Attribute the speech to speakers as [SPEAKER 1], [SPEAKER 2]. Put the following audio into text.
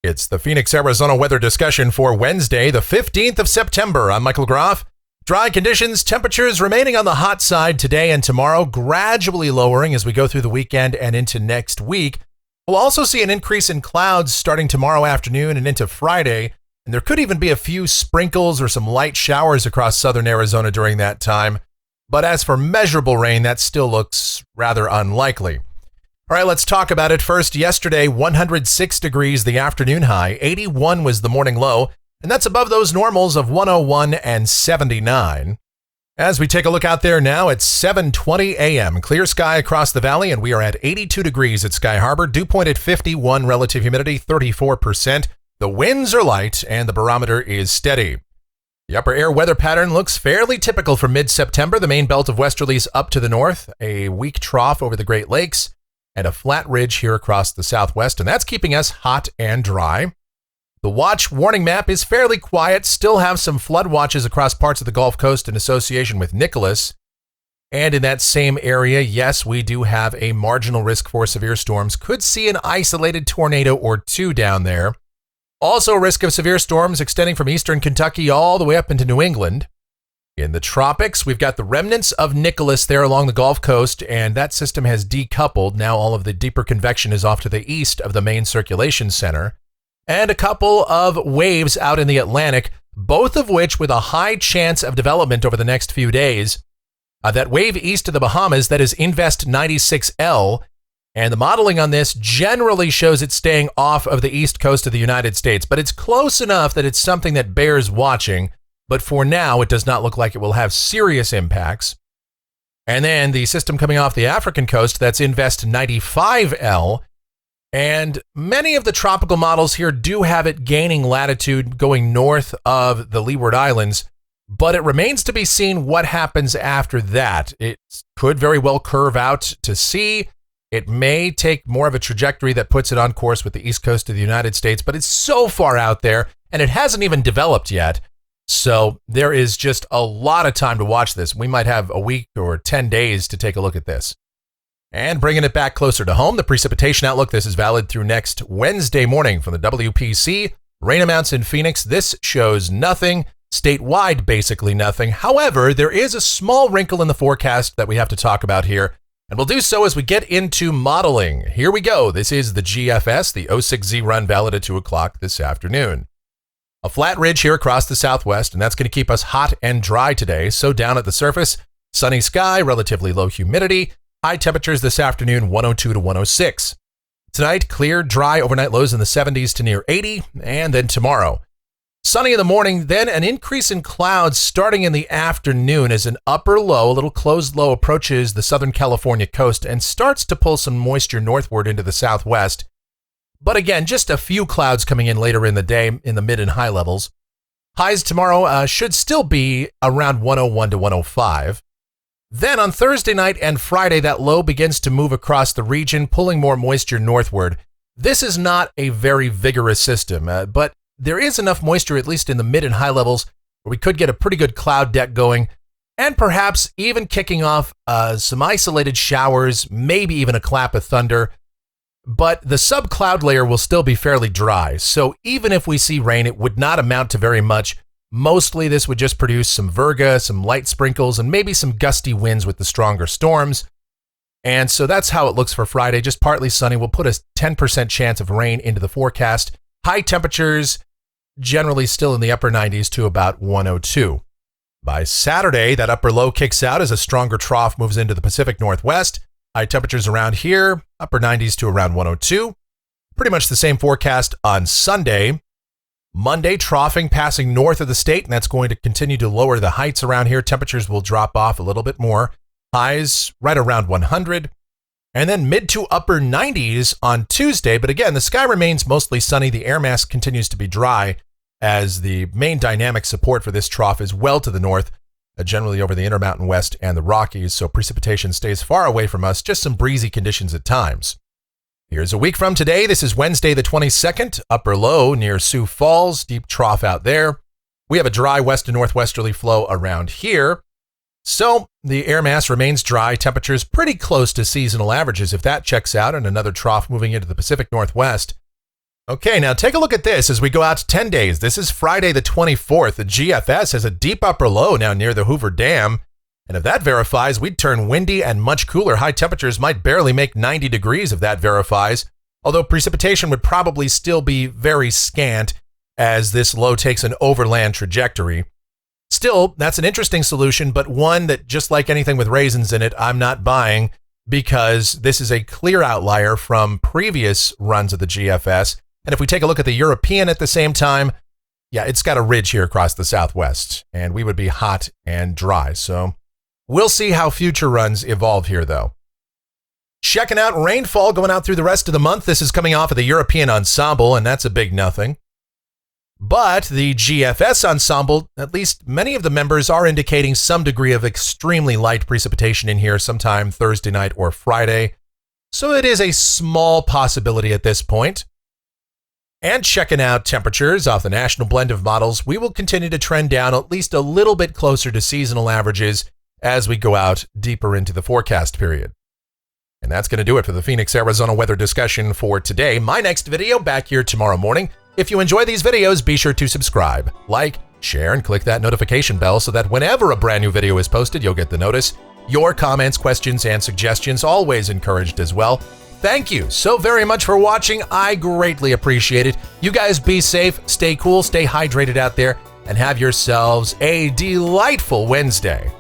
[SPEAKER 1] It's the Phoenix, Arizona weather discussion for Wednesday, the 15th of September. I'm Michael Groff. Dry conditions, temperatures remaining on the hot side today and tomorrow, gradually lowering as we go through the weekend and into next week. We'll also see an increase in clouds starting tomorrow afternoon and into Friday, and there could even be a few sprinkles or some light showers across southern Arizona during that time. But as for measurable rain, that still looks rather unlikely. All right, let's talk about it. First, yesterday, 106 degrees the afternoon high, 81 was the morning low, and that's above those normals of 101 and 79. As we take a look out there now, it's 7:20 a.m. Clear sky across the valley, and we are at 82 degrees at Sky Harbor. Dew point at 51, relative humidity 34%. The winds are light, and the barometer is steady. The upper air weather pattern looks fairly typical for mid-September. The main belt of westerlies up to the north, a weak trough over the Great Lakes, and a flat ridge here across the southwest, and that's keeping us hot and dry. The watch warning map is fairly quiet, still have some flood watches across parts of the Gulf Coast in association with Nicholas. And in that same area, yes, we do have a marginal risk for severe storms. Could see an isolated tornado or two down there. Also a risk of severe storms extending from eastern Kentucky all the way up into New England. In the tropics, we've got the remnants of Nicholas there along the Gulf Coast, and that system has decoupled. Now all of the deeper convection is off to the east of the main circulation center. And a couple of waves out in the Atlantic, both of which with a high chance of development over the next few days. That wave east of the Bahamas, that is Invest 96L, and the modeling on this generally shows it staying off of the east coast of the United States, but it's close enough that it's something that bears watching. But for now, it does not look like it will have serious impacts. And then the system coming off the African coast, that's Invest 95L. And many of the tropical models here do have it gaining latitude going north of the Leeward Islands, but it remains to be seen what happens after that. It could very well curve out to sea. It may take more of a trajectory that puts it on course with the east coast of the United States, but it's so far out there, and it hasn't even developed yet. So there is just a lot of time to watch this. We might have a week or 10 days to take a look at this. And bringing it back closer to home, the precipitation outlook, this is valid through next Wednesday morning from the WPC. Rain amounts in Phoenix, this shows nothing. Statewide, basically nothing. However, there is a small wrinkle in the forecast that we have to talk about here, and we'll do so as we get into modeling. Here we go. This is the GFS, the 06Z run, valid at 2 o'clock this afternoon. A flat ridge here across the southwest, and that's going to keep us hot and dry today. So down at the surface, sunny sky, relatively low humidity, high temperatures this afternoon, 102 to 106. Tonight, clear, dry, overnight lows in the 70s to near 80, and then tomorrow. Sunny in the morning, then an increase in clouds starting in the afternoon as an upper low, a little closed low, approaches the Southern California coast and starts to pull some moisture northward into the southwest. But again, just a few clouds coming in later in the day in the mid and high levels. Highs tomorrow should still be around 101 to 105. Then on Thursday night and Friday, that low begins to move across the region, pulling more moisture northward. This is not a very vigorous system, but there is enough moisture, at least in the mid and high levels, where we could get a pretty good cloud deck going, and perhaps even kicking off some isolated showers, maybe even a clap of thunder. But the sub-cloud layer will still be fairly dry, so even if we see rain, it would not amount to very much. Mostly this would just produce some virga, some light sprinkles, and maybe some gusty winds with the stronger storms. And so that's how it looks for Friday, just partly sunny. We'll put a 10% chance of rain into the forecast. High temperatures generally still in the upper 90s to about 102. By Saturday, that upper low kicks out as a stronger trough moves into the Pacific Northwest. High temperatures around here, upper 90s to around 102. Pretty much the same forecast on Sunday. Monday, troughing passing north of the state, and that's going to continue to lower the heights around here. Temperatures will drop off a little bit more. Highs right around 100. And then mid to upper 90s on Tuesday. But again, the sky remains mostly sunny. The air mass continues to be dry as the main dynamic support for this trough is well to the north, generally over the Intermountain West and the Rockies, so precipitation stays far away from us, just some breezy conditions at times. Here's a week from today. This is Wednesday the 22nd, upper low near Sioux Falls, deep trough out there. We have a dry west and northwesterly flow around here. So the air mass remains dry, temperatures pretty close to seasonal averages if that checks out, and another trough moving into the Pacific Northwest. Okay, now take a look at this as we go out 10 days. This is Friday the 24th. The GFS has a deep upper low now near the Hoover Dam. And if that verifies, we'd turn windy and much cooler. High temperatures might barely make 90 degrees if that verifies, although precipitation would probably still be very scant as this low takes an overland trajectory. Still, that's an interesting solution, but one that, just like anything with raisins in it, I'm not buying because this is a clear outlier from previous runs of the GFS. And if we take a look at the European at the same time, yeah, it's got a ridge here across the southwest, and we would be hot and dry. So we'll see how future runs evolve here, though. Checking out rainfall going out through the rest of the month. This is coming off of the European ensemble, and that's a big nothing. But the GFS ensemble, at least many of the members are indicating some degree of extremely light precipitation in here sometime Thursday night or Friday. So it is a small possibility at this point. And checking out temperatures off the national blend of models, we will continue to trend down at least a little bit closer to seasonal averages as we go out deeper into the forecast period. And that's going to do it for the Phoenix, Arizona weather discussion for today. My next video back here tomorrow morning. If you enjoy these videos, be sure to subscribe, like, share, and click that notification bell so that whenever a brand new video is posted, you'll get the notice. Your comments, questions, and suggestions always encouraged as well. Thank you so very much for watching. I greatly appreciate it. You guys be safe, stay cool, stay hydrated out there, and have yourselves a delightful Wednesday.